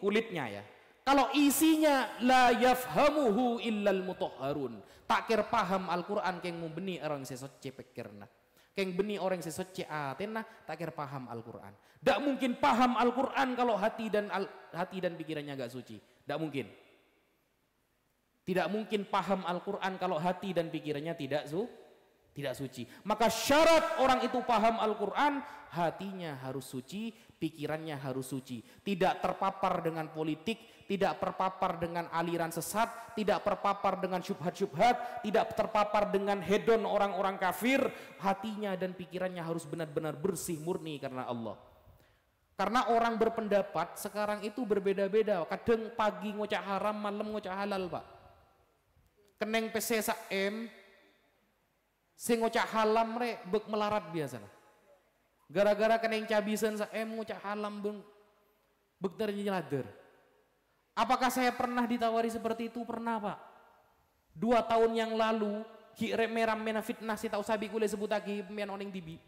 kulitnya ya. Kalau isinya la yafhamuhu illal mutahharun. Tak kira paham Al-Quran keng mau beni orang sesocce pikirna. Keng beni orang sesocce atena tak kira paham Al-Quran. Tak mungkin paham Al-Quran kalau hati dan pikirannya gak suci. Tak mungkin. Tidak mungkin paham Al-Quran kalau hati dan pikirannya tidak suci. Maka syarat orang itu paham Al-Quran, hatinya harus suci, pikirannya harus suci. Tidak terpapar dengan politik, tidak terpapar dengan aliran sesat, tidak terpapar dengan syubhat-syubhat, tidak terpapar dengan hedon orang-orang kafir. Hatinya dan pikirannya harus benar-benar bersih, murni karena Allah. Karena orang berpendapat sekarang itu berbeda-beda. Kadang pagi ngocak haram, malam ngocak halal, Pak. Keneng PC saem sing ngocak halam re bek melarat biasa. Gara-gara keneng cabisan saem ngocak halam bek ternyelader. Apakah saya pernah ditawari seperti itu? Pernah, Pak. 2 tahun yang lalu ki meram mena fitnah si tau sabi kule sebut lagi pemian oning tibi.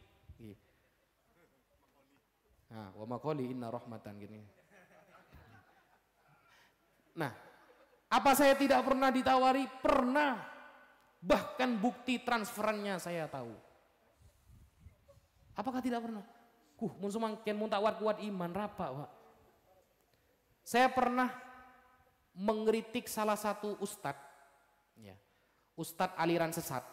Nah, wa maqali inna rahmatan gini. Nah, apa saya tidak pernah ditawari? Pernah. Bahkan bukti transferannya saya tahu. Apakah tidak pernah? Mun sumangken mun tawar kuat iman rapa, Pak. Saya pernah mengkritik salah satu ustadz, ya, ustadz aliran sesat.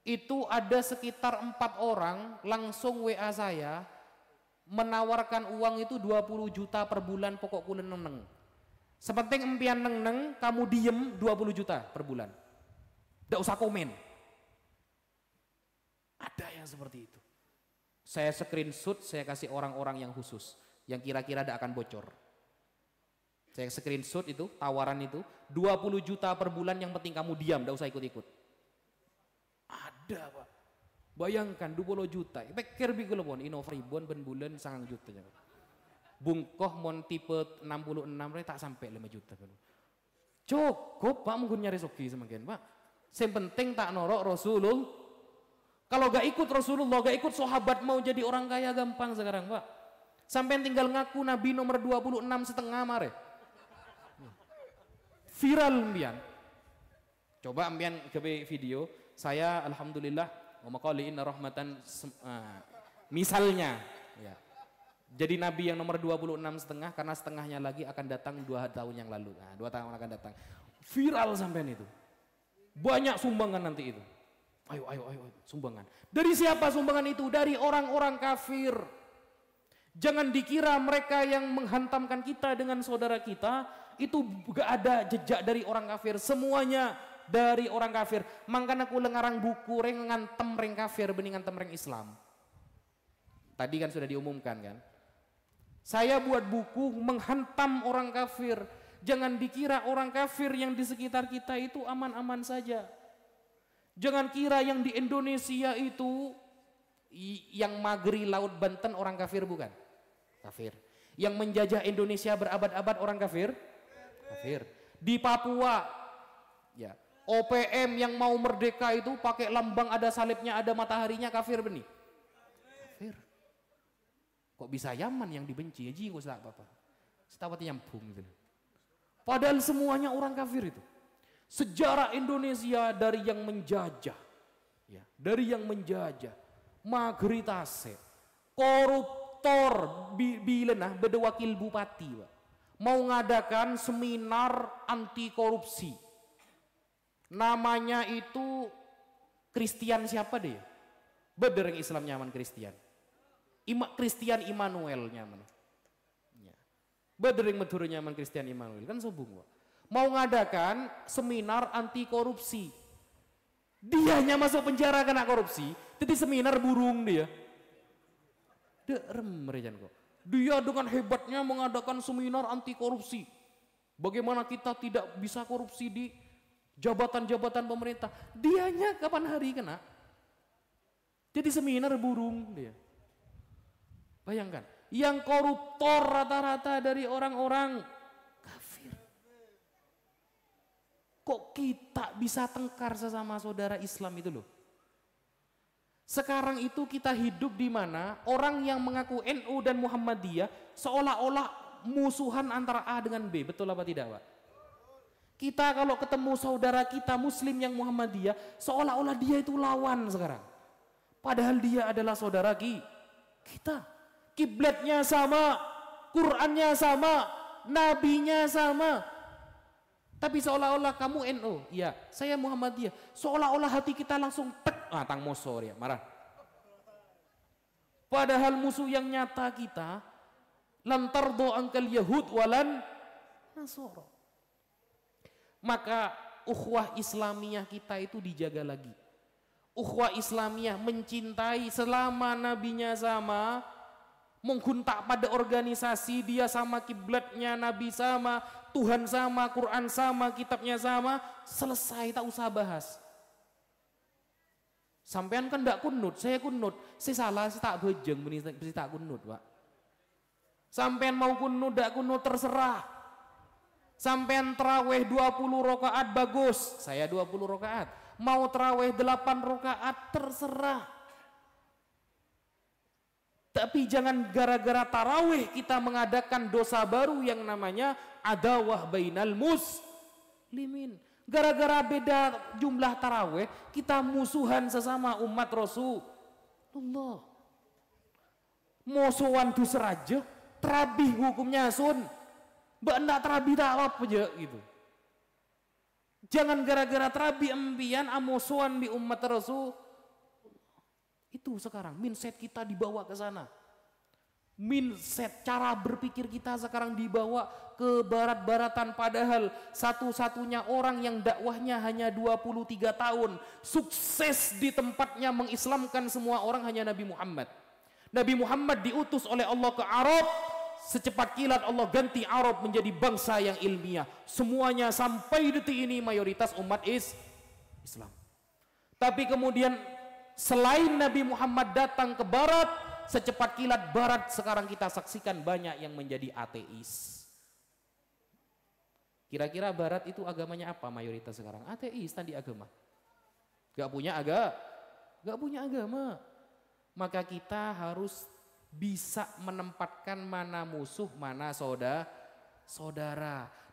Itu ada sekitar 4 orang langsung WA saya menawarkan uang itu 20 juta per bulan pokok kulen neneng. Sepenting empian neng kamu diem 20 juta per bulan. Tidak usah komen. Ada yang seperti itu. Saya screenshot, saya kasih orang-orang yang khusus. Yang kira-kira tidak akan bocor. Saya screenshot itu, tawaran itu. 20 juta per bulan yang penting kamu diam, tidak usah ikut-ikut. Ada, Pak. Bayangkan 20 juta. Pikir bikul pun, Innova ribuan ben bulan sangang juta. Bungkoh mon tipe 66 tak sampai 5 juta. Cukup, Pak, mungkin nyari soki semakin, Pak. Yang penting tak norok Rasulullah. Kalau gak ikut Rasulullah, gak ikut sahabat, mau jadi orang kaya gampang sekarang, Pak. Sampai tinggal ngaku Nabi nomor 26,5 mare. Viral mbian. Coba mbian ke video, saya alhamdulillah wa maqali inna rahmatan misalnya ya. Jadi Nabi yang nomor 26,5 karena setengahnya lagi akan datang 2 tahun yang lalu. Nah, 2 tahun akan datang. Viral sampean itu. Banyak sumbangan nanti itu. Ayo sumbangan. Dari siapa sumbangan itu? Dari orang-orang kafir. Jangan dikira mereka yang menghantamkan kita dengan saudara kita itu gak ada jejak dari orang kafir. Semuanya dari orang kafir. Makanya aku lengarang buku reng ngantem reng kafir bening ngantem reng Islam. Tadi kan sudah diumumkan kan. Saya buat buku menghantam orang kafir. Jangan dikira orang kafir yang di sekitar kita itu aman-aman saja. Jangan kira yang di Indonesia itu yang Magri Laut Banten orang kafir bukan? Kafir. Yang menjajah Indonesia berabad-abad orang kafir? Kafir. Di Papua ya, OPM yang mau merdeka itu pakai lambang ada salibnya, ada mataharinya, kafir benih. Kafir. Kok bisa Yaman yang dibenci? Ji kok apa-apa. Setawat nyambung gitu. Padahal semuanya orang kafir itu. Sejarah Indonesia dari yang menjajah, ya, dari yang menjajah, magritase, koruptor, bilenah beda wakil bupati, Pak. Mau ngadakan seminar anti korupsi. Namanya itu Christian siapa deh? Beda yang Islam nyaman Christian. Christian Immanuel nyaman. Ya. Beda yang Madura nyaman Christian Immanuel kan sobung, Pak. Mau ngadakan seminar anti korupsi. Dianya masuk penjara kena korupsi, jadi seminar burung dia. Derem rejan kok. Dia dengan hebatnya mengadakan seminar anti korupsi. Bagaimana kita tidak bisa korupsi di jabatan-jabatan pemerintah. Dianya kapan hari kena? Jadi seminar burung dia. Bayangkan, yang koruptor rata-rata dari orang-orang kafir. Kok kita bisa tengkar sesama saudara Islam itu loh? Sekarang itu kita hidup di mana orang yang mengaku NU dan Muhammadiyah seolah-olah musuhan antara A dengan B. Betul apa tidak, Pak? Kita kalau ketemu saudara kita Muslim yang Muhammadiyah seolah-olah dia itu lawan sekarang. Padahal dia adalah saudara kita. Kiblatnya sama, Qur'annya sama, nabinya sama. Tapi seolah-olah kamu NU, ya saya Muhammadiyah. Seolah-olah hati kita langsung tek, tang mosor ya, marah. Padahal musuh yang nyata kita, lantar do angkal Yahud walan Nasoro. Maka ukhuwah Islamiyah kita itu dijaga lagi. Ukhuwah Islamiyah mencintai selama nabinya sama, mengguntak pada organisasi dia sama, kiblatnya Nabi sama, Tuhan sama, Quran sama, kitabnya sama, selesai tak usah bahas. Sampean kan tidak kunut, saya kunut, saya salah, saya tak bejeng, saya tak kunut, Pak. Sampean mau kunut, tidak kunut terserah. Sampean terawih 20 rakaat bagus, saya 20 rakaat. Mau terawih 8 rakaat terserah. Tapi jangan gara-gara tarawih kita mengadakan dosa baru yang namanya adawah bainal muslimin. Gara-gara beda jumlah tarawih kita musuhan sesama umat Rasulullah. Musuhan tu seraja, terabih hukumnya sun. Mbak ndak terabih tak apa aja gitu. Jangan gara-gara terabih empian amusuhan di umat Rasul. Itu sekarang mindset kita dibawa ke sana. Mindset cara berpikir kita sekarang dibawa ke barat-baratan, padahal satu-satunya orang yang dakwahnya hanya 23 tahun sukses di tempatnya mengislamkan semua orang hanya Nabi Muhammad. Nabi Muhammad diutus oleh Allah ke Arab, secepat kilat Allah ganti Arab menjadi bangsa yang ilmiah. Semuanya sampai detik ini mayoritas umat Islam. Tapi kemudian selain Nabi Muhammad datang ke barat, secepat kilat barat sekarang kita saksikan banyak yang menjadi ateis. Kira-kira barat itu agamanya apa mayoritas sekarang? Ateis tadi agama. Gak punya agama. Maka kita harus bisa menempatkan mana musuh, mana saudara.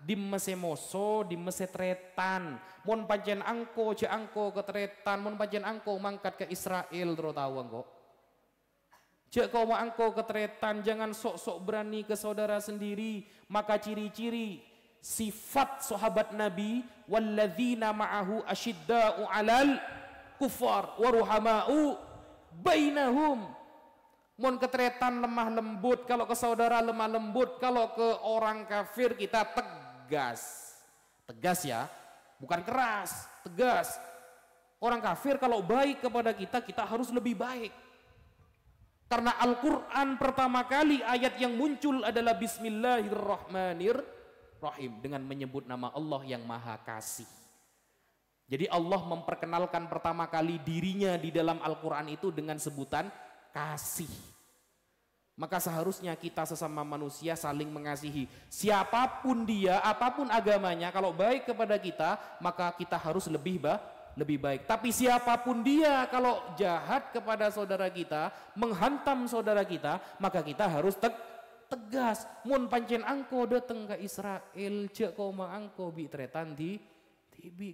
Di mese moso, di mese tretan. Mon pancen angko, je angko ke tretan. Mon pancen angko mangkat ke Israel terus tahu angko. Jek kau mau angko ketretan, jangan sok-sok berani ke saudara sendiri. Maka ciri-ciri sifat sahabat Nabi, walladzina ma'ahu asyidda'u 'alal kufar waruhama'u bainahum. Mun ketretan lemah lembut, kalau ke saudara lemah lembut, kalau ke orang kafir kita tegas. Tegas ya, bukan keras, tegas. Orang kafir kalau baik kepada kita, kita harus lebih baik. Karena Al-Quran pertama kali ayat yang muncul adalah Bismillahirrahmanirrahim, dengan menyebut nama Allah yang Maha Kasih. Jadi Allah memperkenalkan pertama kali dirinya di dalam Al-Quran itu dengan sebutan kasih. Maka seharusnya kita sesama manusia saling mengasihi. Siapapun dia, apapun agamanya, kalau baik kepada kita, maka kita harus lebih baik. Tapi siapapun dia, kalau jahat kepada saudara kita, menghantam saudara kita, maka kita harus tegas. Mun pancen angko dateng ke Israel, cek kau ma angko bi tretan di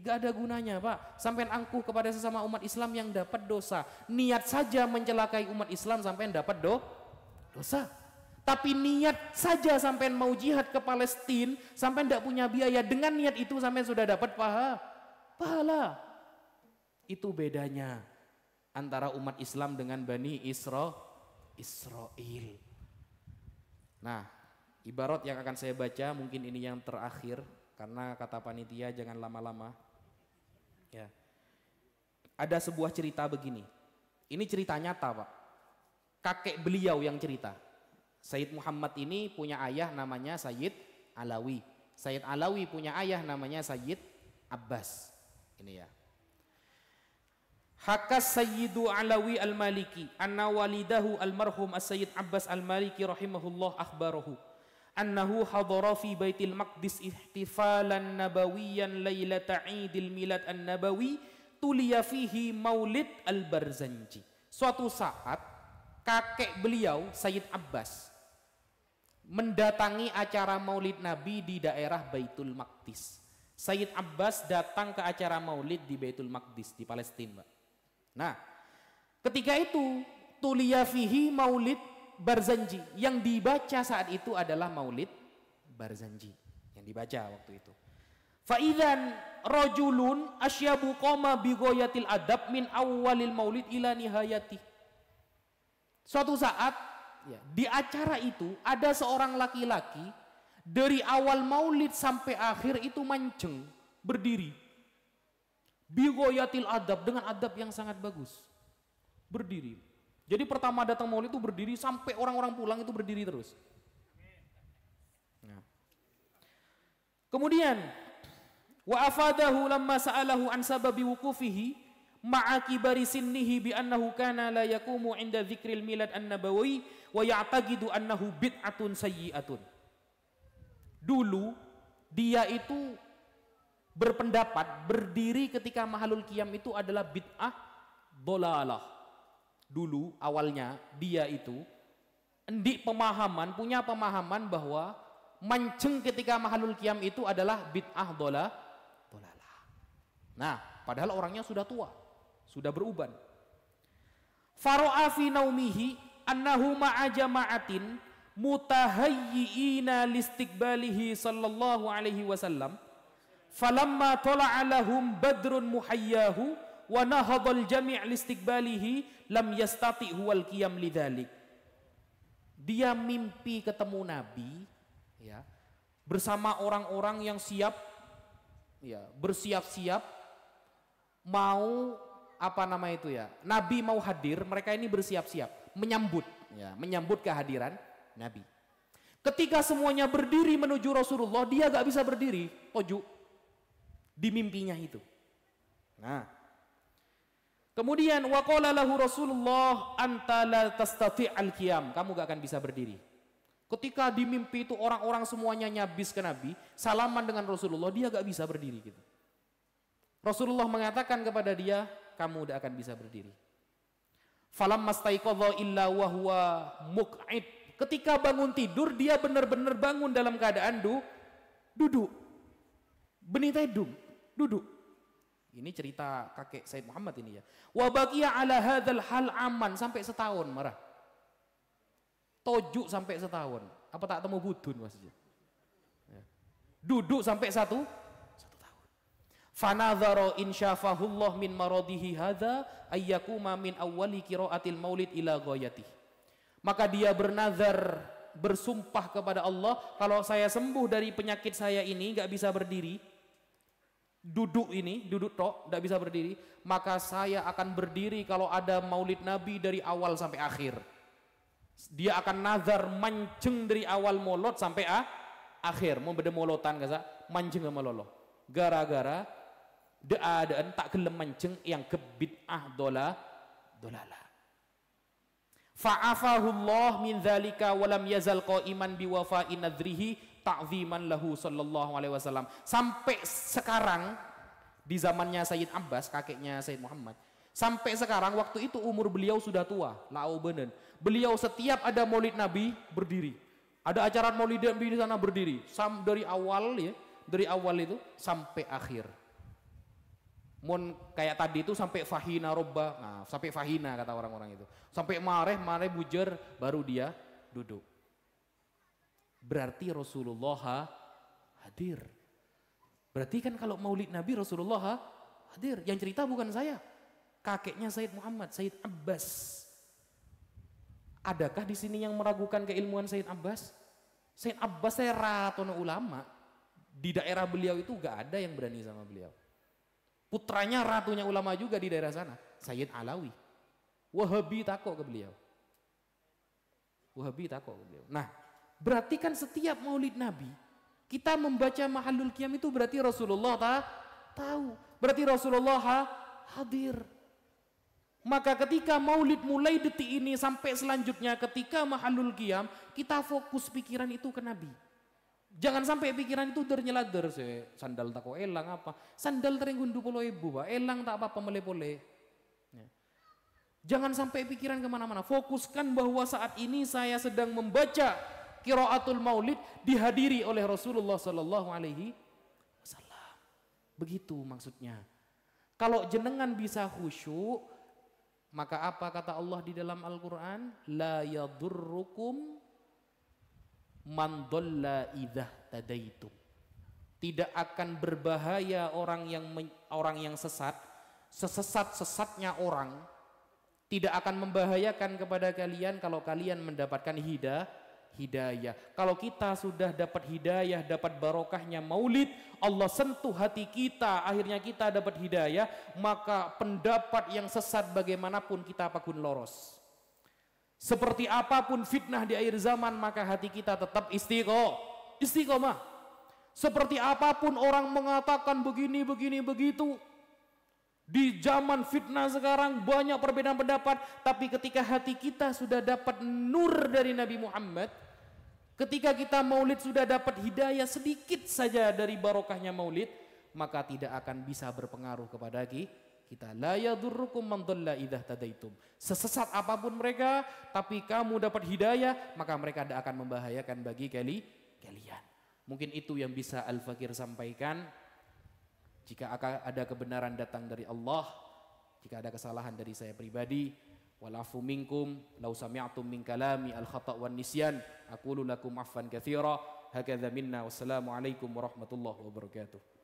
Gak ada gunanya Pak. Sampai angkuh kepada sesama umat Islam yang dapat dosa. Niat saja mencelakai umat Islam sampai dapat dosa. Tapi niat saja sampai mau jihad ke Palestina sampai tidak punya biaya. Dengan niat itu sampai sudah dapat pahala. Itu bedanya antara umat Islam dengan Bani Israel. Nah, ibarat yang akan saya baca mungkin ini yang terakhir karena kata panitia jangan lama-lama. Ya. Ada sebuah cerita begini. Ini cerita nyata, Pak. Kakek beliau yang cerita. Sayyid Muhammad ini punya ayah namanya Sayyid Alawi. Sayyid Alawi punya ayah namanya Sayyid Abbas. Ini ya. Hakas Sayyidu Alawi Al-Maliki anna walidahu almarhum As-Sayyid Abbas Al-Maliki rahimahullah akhbarahu annahu hadara fi Baitil Maqdis ihtifalan nabawiyan lailata Idil Milad An-Nabawi tuliya fihi Maulid Al-Barzanji. Suatu saat kakek beliau Sayyid Abbas mendatangi acara Maulid Nabi di daerah Baitul Maqdis. Sayyid Abbas datang ke acara Maulid di Baitul Maqdis di Palestina, Pak. Nah, ketika itu tuliya fihi Maulid Barzanji, yang dibaca saat itu adalah Maulid Barzanji yang dibaca waktu itu. Faidan rajulun asyabu qama bi ghayatil adab min awwalil maulid ila nihayati. Suatu saat ya, di acara itu ada seorang laki-laki dari awal maulid sampai akhir itu mancung berdiri. Bigoyatil adab, dengan adab yang sangat bagus. Berdiri. Jadi pertama datang maulid itu berdiri sampai orang-orang pulang itu berdiri terus. Nah. Kemudian wa afadahu lamma sa'alahu an sababi wuqufihi ma'a kibari sinnihi bi annahu kana la yaqumu 'inda dzikril milad an-nabawi wa ya'taqidu annahu bid'atun sayyi'atun. Dulu dia itu berpendapat berdiri ketika mahalul qiyam itu adalah bid'ah dolalah. Dulu awalnya dia itu punya pemahaman bahwa mancing ketika mahalul qiyam itu adalah bid'ah dolalah. Nah, padahal orangnya sudah tua, sudah beruban. Faro'a fi naumihi annahu ma'a jama'atin mutahayyi'ina listiqbalihi sallallahu alaihi wasallam. Falamma tala'a lahum badrun muhayyahu wa nahadhal jami' listiqbalihi lam yastati' huwal qiyam lidzalik. Dia mimpi ketemu Nabi ya, bersama orang-orang yang siap ya, bersiap-siap mau Nabi mau hadir, mereka ini bersiap-siap menyambut kehadiran Nabi. Ketika semuanya berdiri menuju Rasulullah, dia gak bisa berdiri, toju di mimpinya itu. Nah, kemudian waqala lahu Rasulullah anta la tastati' al-qiyam, kamu gak akan bisa berdiri. Ketika di mimpi itu orang-orang semuanya nyabis ke Nabi, salaman dengan Rasulullah, dia gak bisa berdiri gitu. Rasulullah mengatakan kepada dia, kamu tidak akan bisa berdiri. Falamma staiqadha illa wa huwa muq'id. Ketika bangun tidur, dia benar-benar bangun dalam keadaan duduk. Benitedum, duduk. Ini cerita kakek Said Muhammad ini ya. Wa baqiya ala hadzal hal aman, sampai setahun marah. Tojuk sampai setahun. Apa tak temu budun maksudnya? Ya. Duduk sampai satu tahun. Fanadhara insyafahullah min maradihi hadza ayyakuma min awwali qiraatil maulid ila ghayati. Maka dia bernazar, bersumpah kepada Allah, kalau saya sembuh dari penyakit saya ini, gak bisa berdiri, duduk tok, gak bisa berdiri, maka saya akan berdiri kalau ada maulid Nabi dari awal sampai akhir. Dia akan nazar mancing dari awal molot sampai akhir, mau beda molotan kasa, mancing sama lolo. Gara-gara deadaan tak gelem mancing yang kebid'ah dolalah. Fa'afahullah min dzalika wa lam yazal qa'iman biwafa'i nadrihi ta'ziman lahu sallallahu alaihi wasallam. Sampai sekarang di zamannya Sayyid Abbas, kakeknya Sayyid Muhammad, sampai sekarang waktu itu umur beliau sudah tua, lau benen. Beliau setiap ada maulid Nabi berdiri. Ada acara maulid Nabi di sana berdiri. Dari awal itu sampai akhir. Mon kayak tadi itu sampai fahina robba, nah sampai fahina kata orang-orang itu, sampai mareh bujer baru dia duduk. Berarti Rasulullah hadir. Berarti kan kalau maulid Nabi Rasulullah hadir. Yang cerita bukan saya, kakeknya Sayyid Muhammad, Sayyid Abbas. Adakah di sini yang meragukan keilmuan Sayyid Abbas? Sayyid Abbas saya ratono ulama. Di daerah beliau itu gak ada yang berani sama beliau. Putranya ratunya ulama juga di daerah sana, Sayyid Alawi. Wahabi takut ke beliau. Wahabi takut ke beliau. Nah, berarti kan setiap maulid Nabi, kita membaca Mahallul Qiyam itu berarti Rasulullah tahu. Berarti Rasulullah hadir. Maka ketika maulid mulai detik ini sampai selanjutnya ketika Mahallul Qiyam, kita fokus pikiran itu ke Nabi. Jangan sampai pikiran itu ternyelader, sandal tako elang apa, sandal terenggundu polo ibu, Pak. Elang tak apa-apa mele-pole. Ya. Jangan sampai pikiran kemana-mana, fokuskan bahwa saat ini saya sedang membaca qiraatul maulid dihadiri oleh Rasulullah Sallallahu Alaihi Wasallam. Begitu maksudnya. Kalau jenengan bisa khusyuk, maka apa kata Allah di dalam Al-Quran? La yadurrukum man dhalla idza tadaitum. Tidak akan berbahaya orang yang sesat, sesesat-sesatnya orang tidak akan membahayakan kepada kalian kalau kalian mendapatkan hidayah. Kalau kita sudah dapat hidayah, dapat barokahnya maulid, Allah sentuh hati kita, akhirnya kita dapat hidayah, maka pendapat yang sesat bagaimanapun kita apapun loros. Seperti apapun fitnah di akhir zaman, maka hati kita tetap istiqomah. Seperti apapun orang mengatakan begini, begitu. Di zaman fitnah sekarang banyak perbedaan pendapat, tapi ketika hati kita sudah dapat nur dari Nabi Muhammad, ketika kita maulid sudah dapat hidayah sedikit saja dari barokahnya maulid, maka tidak akan bisa berpengaruh kepada kita. La yadurrukum man dhalla idza tadaitum. Sesesat apapun mereka, tapi kamu dapat hidayah, maka mereka tidak akan membahayakan bagi kalian. Mungkin itu yang bisa Al-Fakir sampaikan. Jika ada kebenaran datang dari Allah, jika ada kesalahan dari saya pribadi, walafu minkum law sami'tum min kalami al-khata' wan nisyan aqulu lakum affan katsira hakadha minna wassalamu alaikum warahmatullahi wabarakatuh.